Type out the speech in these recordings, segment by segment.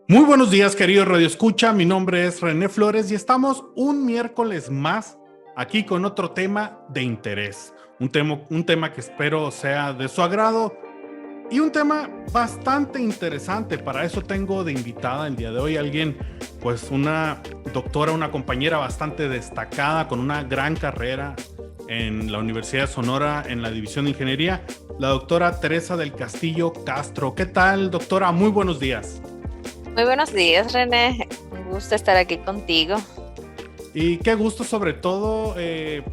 Muy buenos días, queridos Radio Escucha. Mi nombre es René Flores y estamos un miércoles más aquí con otro tema de interés. Un tema que espero sea de su agrado y un tema bastante interesante. Para eso tengo de invitada el día de hoy alguien, pues una doctora, una compañera bastante destacada con una gran carrera en la Universidad de Sonora en la División de Ingeniería, la doctora Teresa del Castillo Castro. ¿Qué tal, doctora? Muy buenos días. Muy buenos días, René. Un gusto estar aquí contigo. Y qué gusto, sobre todo,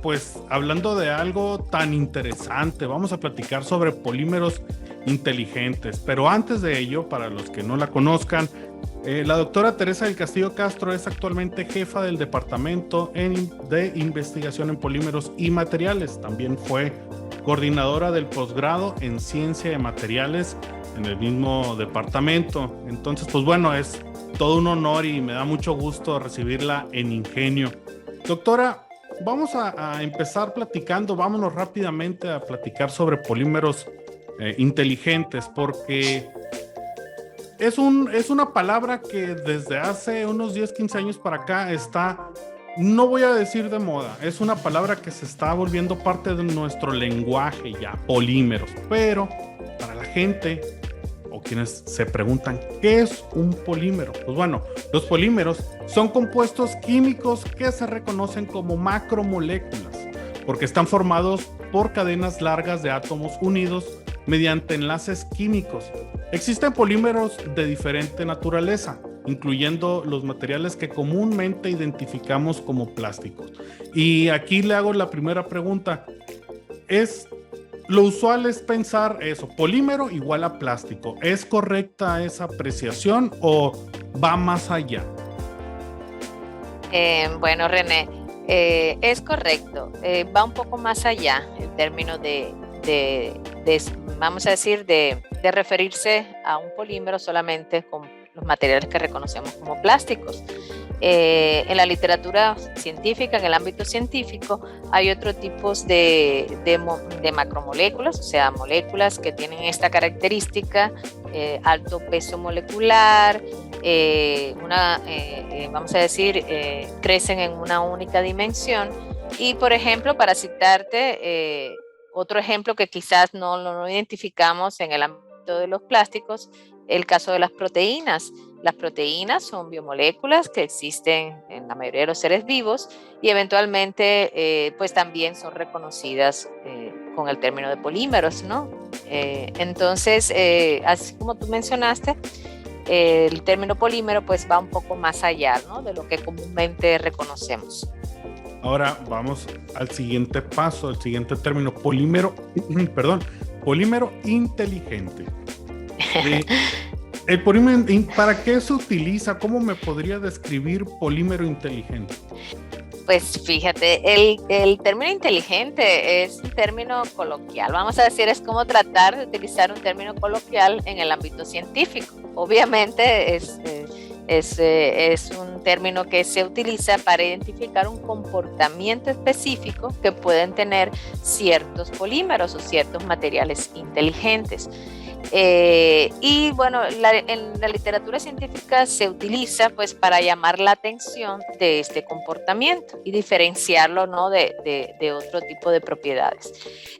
pues hablando de algo tan interesante. Vamos a platicar sobre polímeros inteligentes. Pero antes de ello, para los que no la conozcan, la doctora Teresa del Castillo Castro es actualmente jefa del Departamento de Investigación en Polímeros y Materiales. También fue coordinadora del posgrado en Ciencia de Materiales en el mismo departamento. Entonces, pues bueno, es todo un honor y me da mucho gusto recibirla en Ingenio. Doctora, vamos a empezar platicando, vámonos rápidamente a platicar sobre polímeros inteligentes, porque es una palabra que desde hace unos 10, 15 años para acá está, no voy a decir de moda, es una palabra que se está volviendo parte de nuestro lenguaje ya, polímeros, pero para la gente o quienes se preguntan, ¿qué es un polímero? Pues bueno, los polímeros son compuestos químicos que se reconocen como macromoléculas, porque están formados por cadenas largas de átomos unidos mediante enlaces químicos. Existen polímeros de diferente naturaleza, incluyendo los materiales que comúnmente identificamos como plásticos. Y aquí le hago la primera pregunta. Lo usual es pensar eso, polímero igual a plástico. ¿Es correcta esa apreciación o va más allá? Bueno, René, es correcto. Va un poco más allá el término vamos a decir, de referirse a un polímero solamente con los materiales que reconocemos como plásticos. En la literatura científica, en el ámbito científico, hay otros tipos de macromoléculas, o sea, moléculas que tienen esta característica, alto peso molecular, vamos a decir, crecen en una única dimensión. Y, por ejemplo, para citarte, otro ejemplo que quizás no lo identificamos en el ámbito de los plásticos, el caso de las proteínas. Las proteínas son biomoléculas que existen en la mayoría de los seres vivos y eventualmente pues también son reconocidas con el término de polímeros, ¿no? Entonces, así como tú mencionaste, el término polímero pues va un poco más allá, ¿no?, de lo que comúnmente reconocemos. Ahora vamos al siguiente paso, al siguiente término, polímero inteligente. El polímero, ¿para qué se utiliza? ¿Cómo me podría describir polímero inteligente? Pues fíjate, el término inteligente es un término coloquial. Vamos a decir, es como tratar de utilizar un término coloquial en el ámbito científico. Obviamente es un término que se utiliza para identificar un comportamiento específico que pueden tener ciertos polímeros o ciertos materiales inteligentes. Y bueno, en la literatura científica se utiliza pues para llamar la atención de este comportamiento y diferenciarlo, ¿no?, de otro tipo de propiedades.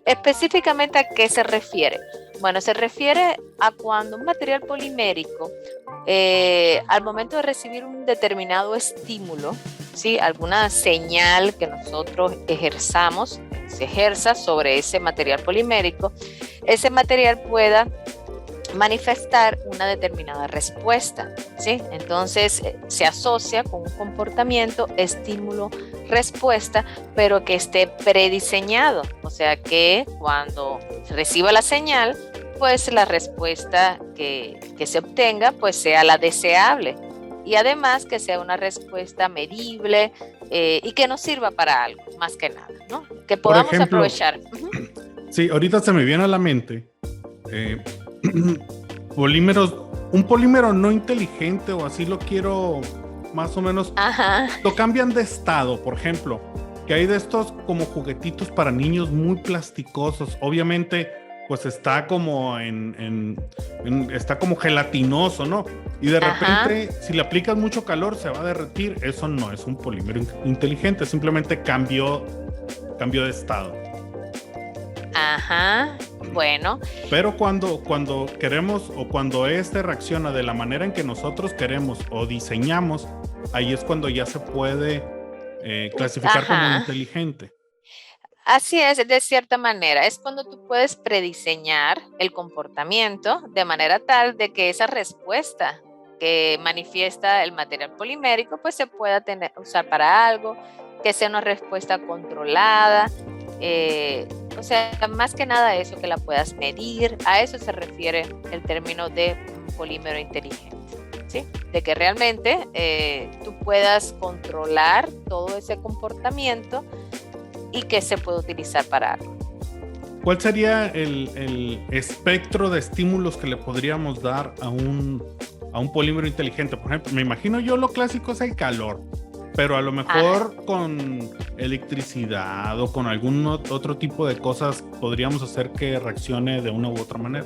Específicamente, ¿a qué se refiere? Bueno, se refiere a cuando un material polimérico, al momento de recibir un determinado estímulo, ¿sí?, alguna señal que nosotros se ejerza sobre ese material polimérico, ese material pueda manifestar una determinada respuesta, ¿sí? Entonces se asocia con un comportamiento estímulo-respuesta, pero que esté prediseñado, o sea que cuando reciba la señal, pues la respuesta que se obtenga pues sea la deseable y además que sea una respuesta medible y que nos sirva para algo, más que nada, ¿no? Que podamos aprovechar. Sí, ahorita se me viene a la mente polímeros, un polímero no inteligente, o así lo quiero más o menos, Ajá. lo cambian de estado, por ejemplo, que hay de estos como juguetitos para niños muy plasticosos, obviamente pues está como está como gelatinoso, ¿no? Y de Ajá. repente, si le aplicas mucho calor, se va a derretir. Eso no es un polímero inteligente, simplemente cambio de estado. Ajá. Bueno, Pero cuando queremos o cuando este reacciona de la manera en que nosotros queremos o diseñamos, ahí es cuando ya se puede clasificar como ajá. inteligente. Así es, de cierta manera. Es cuando tú puedes prediseñar el comportamiento de manera tal de que esa respuesta que manifiesta el material polimérico, pues se pueda usar para algo, que sea una respuesta controlada. eh, o sea, más que nada eso, que la puedas medir. A eso se refiere el término de polímero inteligente. ¿Sí? De que realmente tú puedas controlar todo ese comportamiento y que se puede utilizar para algo. ¿Cuál sería el espectro de estímulos que le podríamos dar a un polímero inteligente? Por ejemplo, me imagino yo lo clásico es el calor, pero a lo Ajá. mejor con electricidad o con algún otro tipo de cosas podríamos hacer que reaccione de una u otra manera.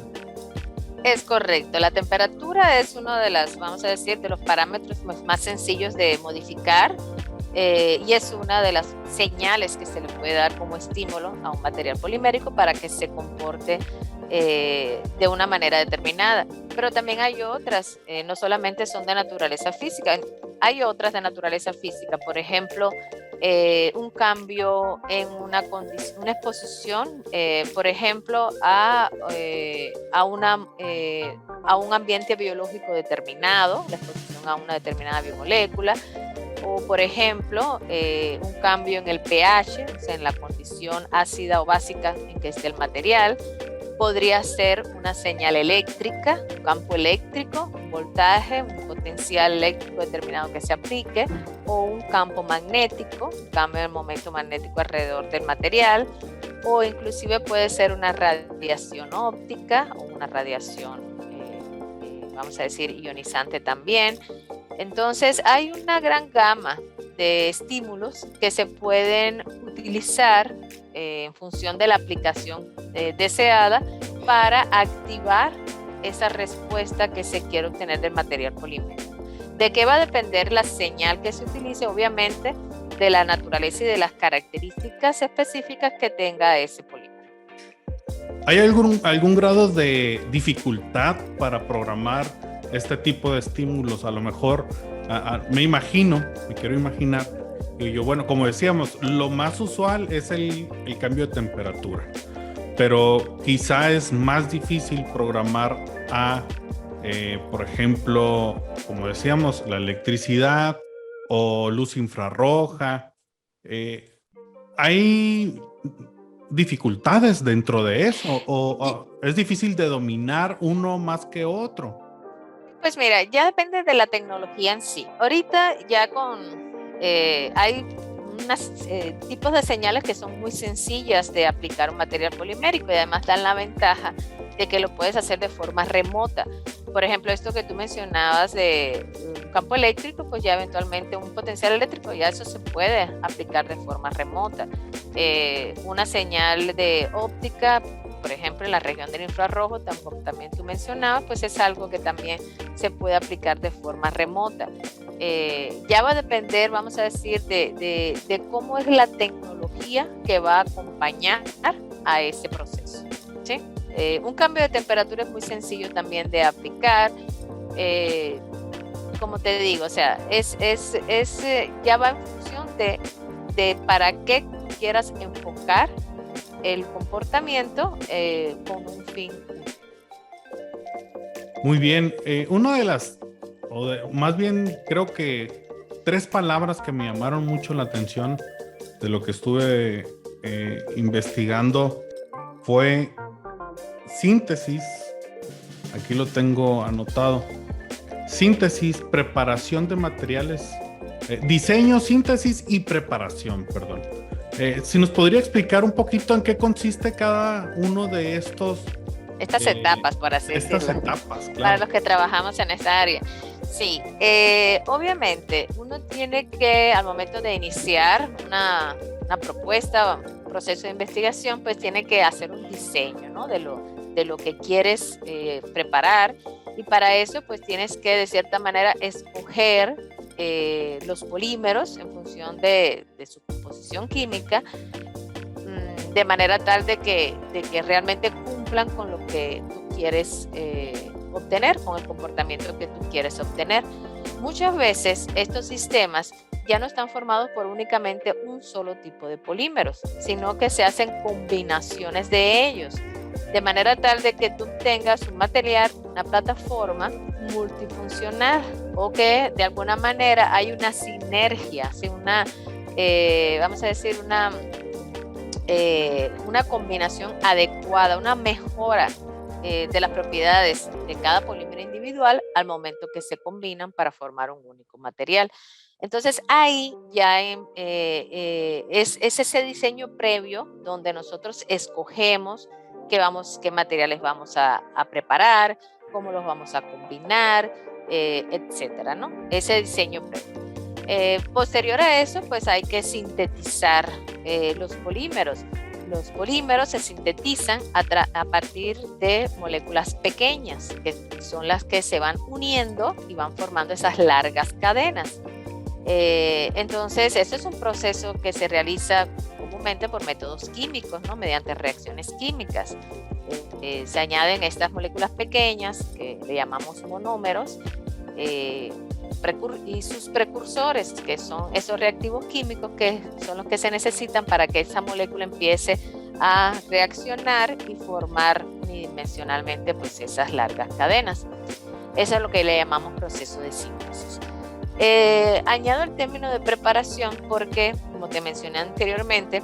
Es correcto. La temperatura es uno de las, vamos a decir, de los parámetros más sencillos de modificar, y es una de las señales que se le puede dar como estímulo a un material polimérico para que se comporte de una manera determinada. Pero también hay otras, no solamente son de naturaleza física, hay otras de naturaleza física. Por ejemplo, un cambio en una exposición, por ejemplo, a un ambiente biológico determinado, la exposición a una determinada biomolécula, o por ejemplo, un cambio en el pH, o sea, en la condición ácida o básica en que esté el material. Podría ser una señal eléctrica, un campo eléctrico, un voltaje, un potencial eléctrico determinado que se aplique, o un campo magnético, un cambio del momento magnético alrededor del material, o inclusive puede ser una radiación óptica o una radiación, vamos a decir, ionizante también. Entonces hay una gran gama de estímulos que se pueden utilizar en función de la aplicación deseada para activar esa respuesta que se quiere obtener del material polímerico. ¿De qué va a depender la señal que se utilice? Obviamente de la naturaleza y de las características específicas que tenga ese polímero. ¿Hay algún grado de dificultad para programar este tipo de estímulos? A lo mejor, me quiero imaginar, que yo, bueno, como decíamos, lo más usual es el cambio de temperatura, pero quizá es más difícil programar por ejemplo, como decíamos, la electricidad o luz infrarroja. ¿Hay dificultades dentro de eso o es difícil de dominar uno más que otro? Pues mira, ya depende de la tecnología en sí. Ahorita ya hay unos tipos de señales que son muy sencillas de aplicar un material polimérico y además dan la ventaja de que lo puedes hacer de forma remota. Por ejemplo, esto que tú mencionabas de un campo eléctrico, pues ya eventualmente un potencial eléctrico, ya eso se puede aplicar de forma remota. Una señal de óptica, por ejemplo, en la región del infrarrojo, también tú mencionabas, pues es algo que también se puede aplicar de forma remota. Ya va a depender, vamos a decir, de cómo es la tecnología que va a acompañar a ese proceso, ¿sí? Un cambio de temperatura es muy sencillo también de aplicar. Como te digo, o sea, ya va en función de para qué quieras enfocar el comportamiento con un fin. Muy bien. Una de las, más bien creo que 3 palabras que me llamaron mucho la atención de lo que estuve investigando fue síntesis. Aquí lo tengo anotado. Síntesis, preparación de materiales, diseño, síntesis y preparación, perdón. Si nos podría explicar un poquito en qué consiste cada uno de estas etapas, por así estas decirlo, etapas, para claro. los que trabajamos en esta área. Sí, obviamente uno tiene que, al momento de iniciar una propuesta, un proceso de investigación, pues tiene que hacer un diseño, ¿no? De lo que quieres preparar, y para eso pues tienes que de cierta manera escoger los polímeros en función de su composición química, de manera tal de que realmente cumplan con lo que tú quieres obtener, con el comportamiento que tú quieres obtener. Muchas veces estos sistemas ya no están formados por únicamente un solo tipo de polímeros, sino que se hacen combinaciones de ellos, de manera tal de que tú tengas un material, una plataforma multifuncional, o que de alguna manera hay una sinergia, vamos a decir, una combinación adecuada, una mejora de las propiedades de cada polímero individual al momento que se combinan para formar un único material. Entonces ahí ya es ese diseño previo donde nosotros escogemos qué materiales vamos a preparar, cómo los vamos a combinar, etcétera, ¿no? Ese diseño previo. Posterior a eso, pues hay que sintetizar los polímeros. Los polímeros se sintetizan a partir de moléculas pequeñas, que son las que se van uniendo y van formando esas largas cadenas. Entonces, eso es un proceso que se realiza comúnmente por métodos químicos, ¿no? Mediante reacciones químicas. Se añaden estas moléculas pequeñas, que le llamamos monómeros, y sus precursores, que son esos reactivos químicos que son los que se necesitan para que esa molécula empiece a reaccionar y formar unidimensionalmente pues esas largas cadenas. Eso es lo que le llamamos proceso de síntesis. Añado el término de preparación porque, como te mencioné anteriormente,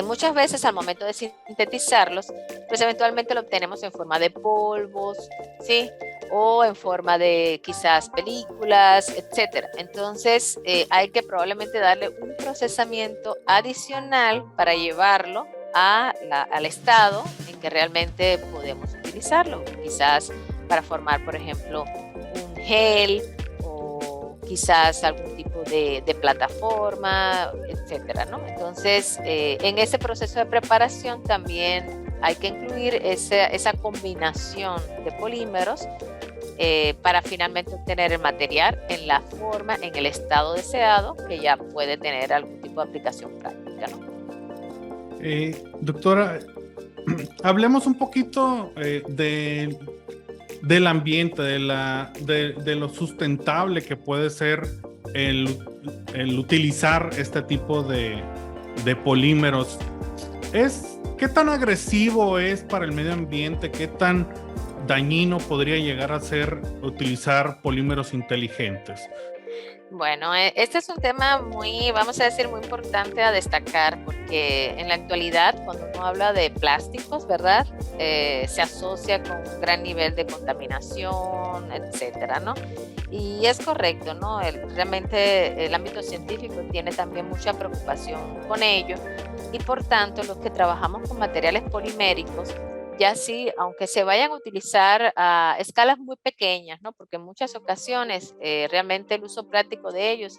muchas veces al momento de sintetizarlos, pues eventualmente lo obtenemos en forma de polvos, ¿sí? O en forma de quizás películas, etcétera. Entonces hay que probablemente darle un procesamiento adicional para llevarlo al estado en que realmente podemos utilizarlo, quizás para formar, por ejemplo, un gel, o quizás algún tipo de plataforma, etcétera, ¿no? Entonces en ese proceso de preparación también hay que incluir esa combinación de polímeros para finalmente obtener el material en la forma, en el estado deseado, que ya puede tener algún tipo de aplicación práctica, ¿no? Doctora, hablemos un poquito del ambiente, de lo sustentable que puede ser el utilizar este tipo de polímeros. ¿Qué tan agresivo es para el medio ambiente? ¿Qué tan dañino podría llegar a ser utilizar polímeros inteligentes? Bueno, este es un tema muy, vamos a decir, muy importante a destacar, porque en la actualidad, cuando uno habla de plásticos, ¿verdad? Se asocia con un gran nivel de contaminación, etcétera, ¿no? Y es correcto, ¿no? Realmente el ámbito científico tiene también mucha preocupación con ello, y por tanto, los que trabajamos con materiales poliméricos, ya sí, aunque se vayan a utilizar a escalas muy pequeñas, ¿no? Porque en muchas ocasiones realmente el uso práctico de ellos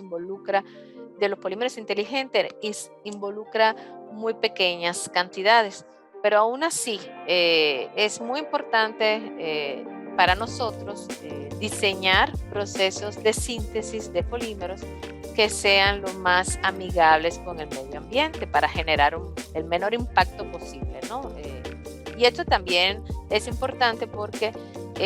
de los polímeros inteligentes, involucra muy pequeñas cantidades. Pero aún así, es muy importante para nosotros diseñar procesos de síntesis de polímeros que sean lo más amigables con el medio ambiente para generar el menor impacto posible, ¿no? Y esto también es importante porque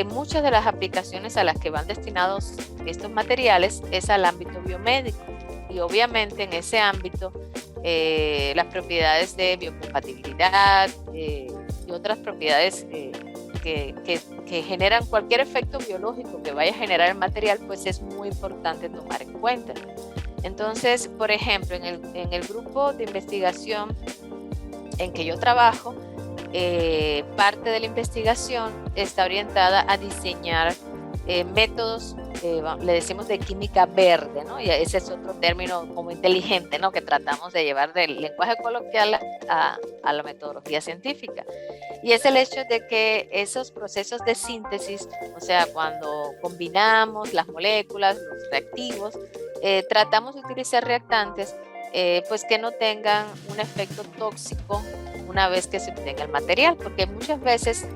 muchas de las aplicaciones a las que van destinados estos materiales es al ámbito biomédico, y obviamente en ese ámbito las propiedades de biocompatibilidad y otras propiedades que generan cualquier efecto biológico que vaya a generar el material, pues es muy importante tomar en cuenta. Entonces, por ejemplo, en el grupo de investigación en que yo trabajo, parte de la investigación está orientada a diseñar métodos, le decimos de química verde, ¿no? Y ese es otro término como inteligente, ¿no? Que tratamos de llevar del lenguaje coloquial a la metodología científica. Y es el hecho de que esos procesos de síntesis, o sea, cuando combinamos las moléculas, los reactivos, tratamos de utilizar reactantes pues que no tengan un efecto tóxico una vez que se obtenga el material, porque muchas veces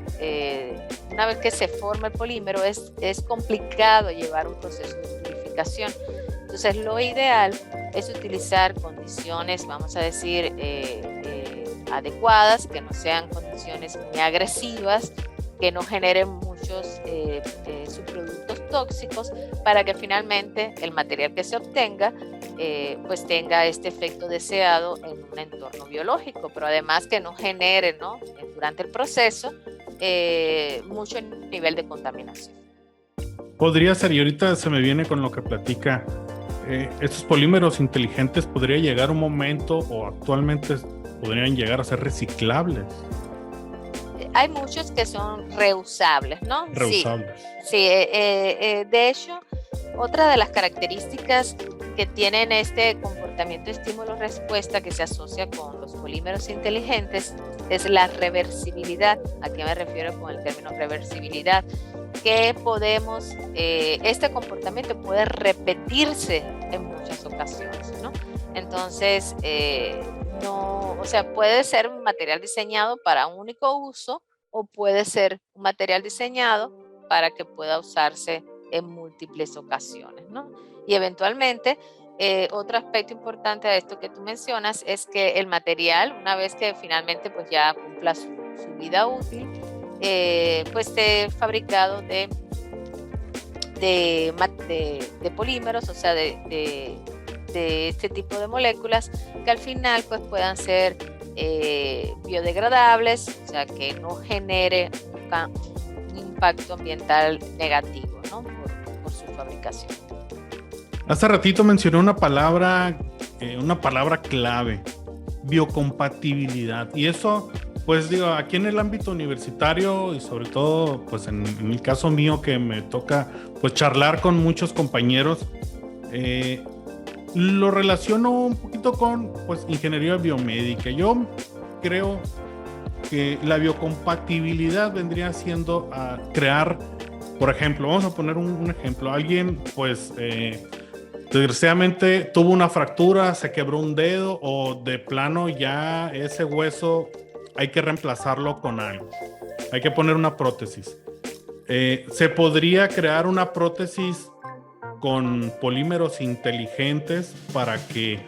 una vez que se forma el polímero es complicado llevar un proceso de purificación. Entonces lo ideal es utilizar condiciones, vamos a decir, adecuadas, que no sean condiciones muy agresivas, que no generen muchos subproductos tóxicos, para que finalmente el material que se obtenga pues tenga este efecto deseado en un entorno biológico, pero además que no genere, ¿no?, durante el proceso mucho nivel de contaminación. Podría ser, y ahorita se me viene con lo que platica, estos polímeros inteligentes podría llegar un momento, o actualmente podrían llegar a ser reciclables. Hay muchos que son reusables, ¿no? Reusables. Sí, de hecho, otra de las características que tienen este comportamiento estímulo-respuesta que se asocia con los polímeros inteligentes es la reversibilidad. ¿A qué me refiero con el término reversibilidad? Que podemos, este comportamiento puede repetirse en muchas ocasiones, ¿no? Entonces, no, o sea, puede ser un material diseñado para un único uso o puede ser un material diseñado para que pueda usarse en múltiples ocasiones, ¿no? Y eventualmente, otro aspecto importante de esto que tú mencionas es que el material, una vez que finalmente pues ya cumpla su vida útil, pues esté fabricado de polímeros, o sea, de este tipo de moléculas que al final pues puedan ser biodegradables, o sea, que no genere un impacto ambiental negativo, ¿no?, por su fabricación. Hace ratito mencioné una palabra clave: biocompatibilidad. Y eso, pues digo, aquí en el ámbito universitario y sobre todo, pues en el caso mío que me toca pues charlar con muchos compañeros, lo relaciono un poquito con pues ingeniería biomédica. Yo creo que la biocompatibilidad vendría siendo a crear, por ejemplo, vamos a poner un ejemplo. Alguien pues desgraciadamente tuvo una fractura, se quebró un dedo, o de plano ya ese hueso hay que reemplazarlo con algo, hay que poner una prótesis. Se podría crear una prótesis con polímeros inteligentes para que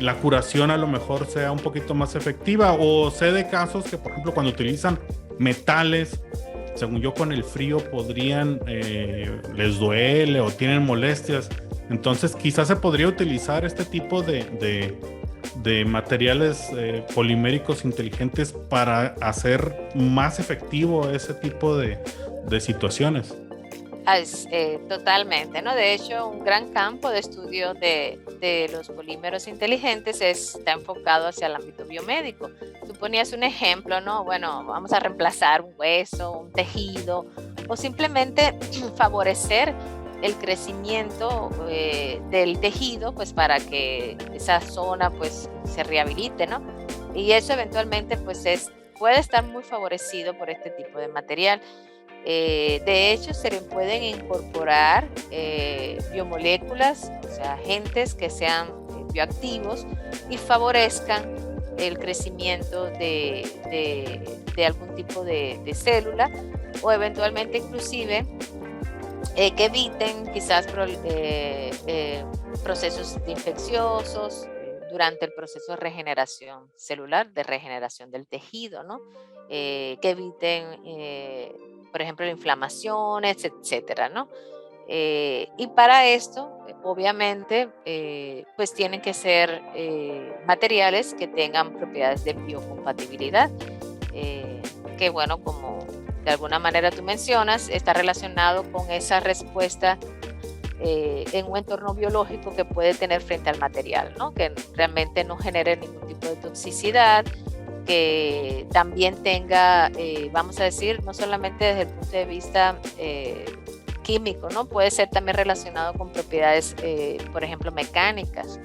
la curación a lo mejor sea un poquito más efectiva. O sé de casos que, por ejemplo, cuando utilizan metales, según yo, con el frío podrían, les duele o tienen molestias. Entonces quizás se podría utilizar este tipo de materiales poliméricos inteligentes para hacer más efectivo ese tipo de situaciones. Totalmente, ¿no? De hecho, un gran campo de estudio de los polímeros inteligentes está enfocado hacia el ámbito biomédico. Tú ponías un ejemplo, ¿no? Bueno, vamos a reemplazar un hueso, un tejido, o simplemente favorecer el crecimiento del tejido, pues para que esa zona pues se rehabilite, ¿no? Y eso eventualmente pues puede estar muy favorecido por este tipo de material. De hecho, se le pueden incorporar biomoléculas, o sea, agentes que sean bioactivos y favorezcan el crecimiento de algún tipo de célula, o eventualmente inclusive que eviten quizás procesos infecciosos durante el proceso de regeneración celular, de regeneración del tejido, ¿no? Que eviten, por ejemplo, inflamaciones, etcétera, ¿no? Y para esto, obviamente, pues tienen que ser materiales que tengan propiedades de biocompatibilidad, que bueno, como de alguna manera tú mencionas, está relacionado con esa respuesta en un entorno biológico que puede tener frente al material, ¿no? Que realmente no genere ningún tipo de toxicidad, que también tenga, vamos a decir, no solamente desde el punto de vista químico, ¿no? Puede ser también relacionado con propiedades, por ejemplo, mecánicas.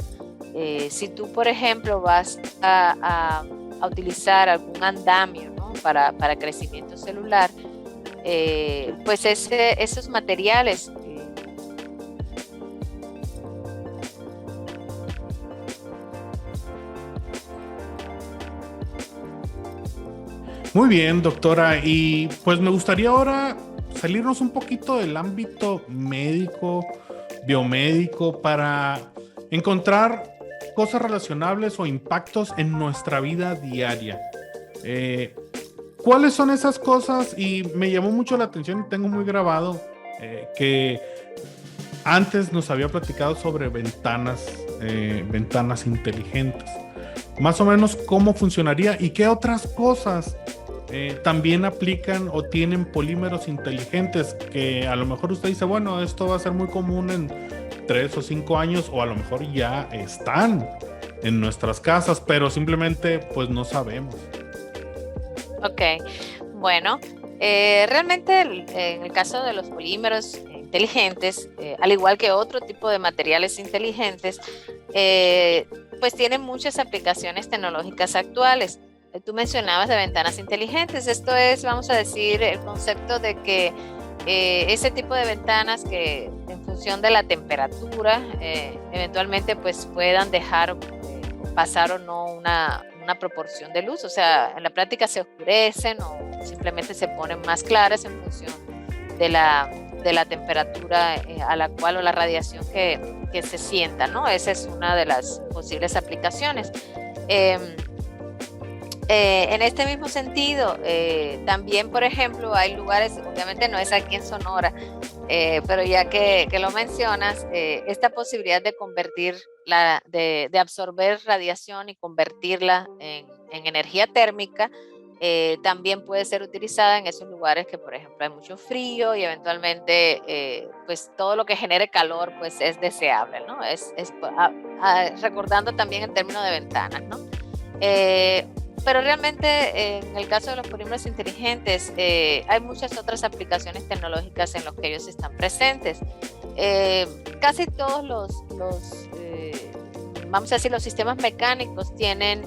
Si tú, por ejemplo, vas a utilizar algún andamio, ¿no?, para crecimiento celular, pues esos materiales. Muy bien, doctora. Y pues me gustaría ahora salirnos un poquito del ámbito médico, biomédico, para encontrar cosas relacionables o impactos en nuestra vida diaria. Eh, ¿Cuáles son esas cosas? Y me llamó mucho la atención y tengo muy grabado que antes nos había platicado sobre ventanas inteligentes. Más o menos cómo funcionaría y qué otras cosas también aplican o tienen polímeros inteligentes que a lo mejor usted dice, bueno, esto va a ser muy común en 3 o 5 años, o a lo mejor ya están en nuestras casas, pero simplemente pues no sabemos. Ok, bueno, realmente en el caso de los polímeros inteligentes, al igual que otro tipo de materiales inteligentes, pues tienen muchas aplicaciones tecnológicas actuales. Tú mencionabas de ventanas inteligentes. Esto es, vamos a decir, el concepto de que ese tipo de ventanas que en función de la temperatura eventualmente pues puedan dejar pasar o no una proporción de luz. O sea, en la práctica se oscurecen o simplemente se ponen más claras en función de la temperatura a la cual o la radiación que se sienta, ¿no? Esa es una de las posibles aplicaciones. En este mismo sentido, también, por ejemplo, hay lugares, obviamente no es aquí en Sonora, pero ya que lo mencionas, esta posibilidad de convertir, de absorber radiación y convertirla en energía térmica, también puede ser utilizada en esos lugares que, por ejemplo, hay mucho frío y eventualmente, pues todo lo que genere calor, pues es deseable, ¿no? Recordando también el término de ventanas, ¿no? Pero realmente en el caso de los polímeros inteligentes hay muchas otras aplicaciones tecnológicas en los que ellos están presentes. Casi todos vamos a decir, los sistemas mecánicos tienen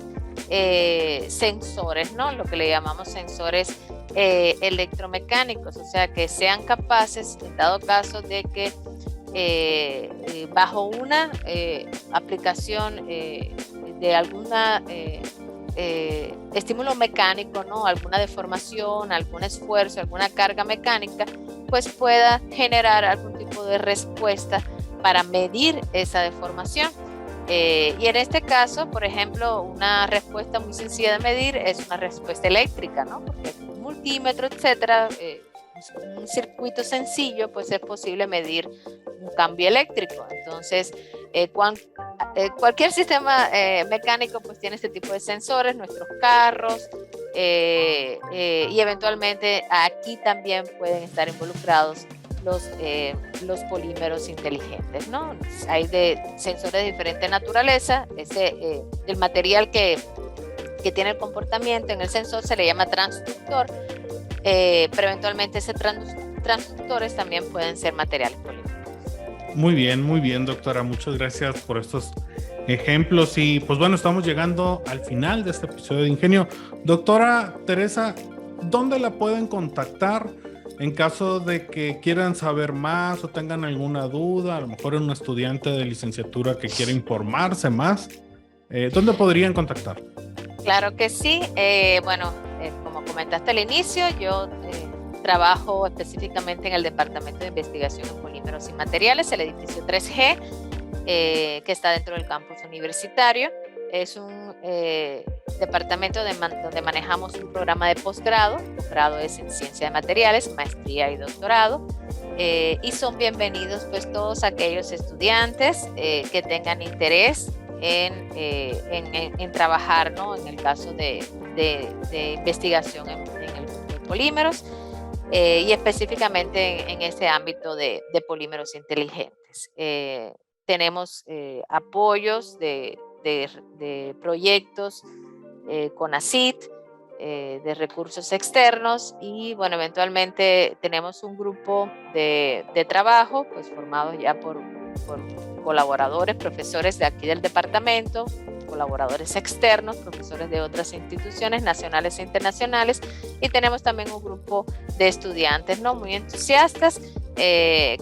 sensores, ¿no? Lo que le llamamos sensores electromecánicos, o sea, que sean capaces, en dado caso de que bajo una aplicación de alguna estímulo mecánico, ¿no? Alguna deformación, algún esfuerzo, alguna carga mecánica, pues pueda generar algún tipo de respuesta para medir esa deformación. Y en este caso, por ejemplo, una respuesta muy sencilla de medir es una respuesta eléctrica, ¿no? Porque con un multímetro, etcétera, un circuito sencillo, pues es posible medir un cambio eléctrico. Entonces, cualquier sistema mecánico pues tiene este tipo de sensores, nuestros carros, y eventualmente aquí también pueden estar involucrados los polímeros inteligentes, ¿no? Hay sensores de diferente naturaleza. El material que tiene el comportamiento en el sensor se le llama transductor, pero eventualmente esos transductores también pueden ser materiales polímeros. Muy bien, doctora. Muchas gracias por estos ejemplos. Y pues bueno, estamos llegando al final de este episodio de Ingenio. Doctora Teresa, ¿dónde la pueden contactar en caso de que quieran saber más o tengan alguna duda? A lo mejor un estudiante de licenciatura que quiera informarse más. ¿Dónde podrían contactar? Claro que sí. Bueno, como comentaste al inicio, yo trabajo específicamente en el Departamento de Investigación en Polímeros y Materiales, el edificio 3G, que está dentro del campus universitario. Es un departamento donde manejamos un programa de posgrado. Posgrado es en Ciencia de Materiales, maestría y doctorado. Y son bienvenidos pues todos aquellos estudiantes que tengan interés en trabajar, ¿no? En el caso de investigación en el mundo de polímeros, y específicamente en ese ámbito de polímeros inteligentes. Tenemos apoyos de proyectos con ACID, de recursos externos, y bueno, eventualmente tenemos un grupo de trabajo pues formado ya por colaboradores, profesores de aquí del departamento, colaboradores externos, profesores de otras instituciones nacionales e internacionales, y tenemos también un grupo de estudiantes, ¿no?, muy entusiastas, que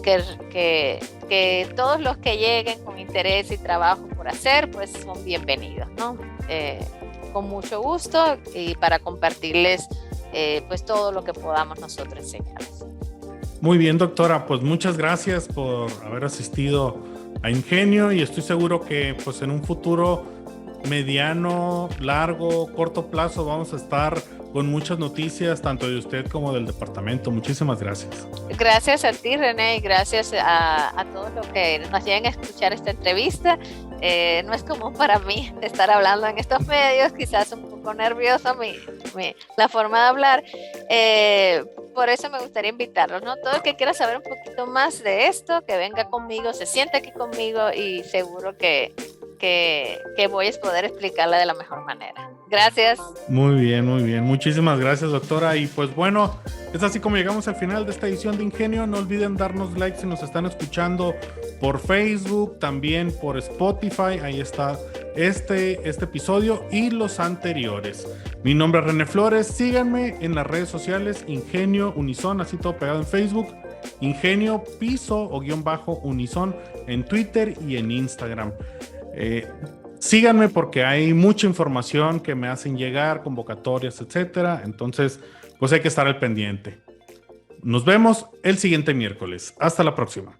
todos los que lleguen con interés y trabajo por hacer, pues son bienvenidos, ¿no? Con mucho gusto, y para compartirles pues todo lo que podamos nosotros enseñarles. Muy bien, doctora, pues muchas gracias por haber asistido a Ingenio, y estoy seguro que pues en un futuro mediano, largo, corto plazo vamos a estar con muchas noticias, tanto de usted como del departamento. Muchísimas gracias. Gracias a ti, René, y gracias a todos los que nos lleguen a escuchar esta entrevista. No es común para mí estar hablando en estos medios, quizás un poco nervioso la forma de hablar. Por eso me gustaría invitarlos, ¿no? Todo el que quiera saber un poquito más de esto, que venga conmigo, se siente aquí conmigo, y seguro que voy a poder explicarla de la mejor manera. Gracias. Muy bien, muy bien. Muchísimas gracias, doctora. Y pues bueno, es así como llegamos al final de esta edición de Ingenio. No olviden darnos like si nos están escuchando por Facebook, también por Spotify. Ahí está este episodio y los anteriores. Mi nombre es René Flores. Síganme en las redes sociales, Ingenio Unison, así todo pegado en Facebook, Ingenio piso o _ Unison en Twitter y en Instagram. Síganme porque hay mucha información que me hacen llegar, convocatorias, etcétera. Entonces, pues hay que estar al pendiente. Nos vemos el siguiente miércoles. Hasta la próxima.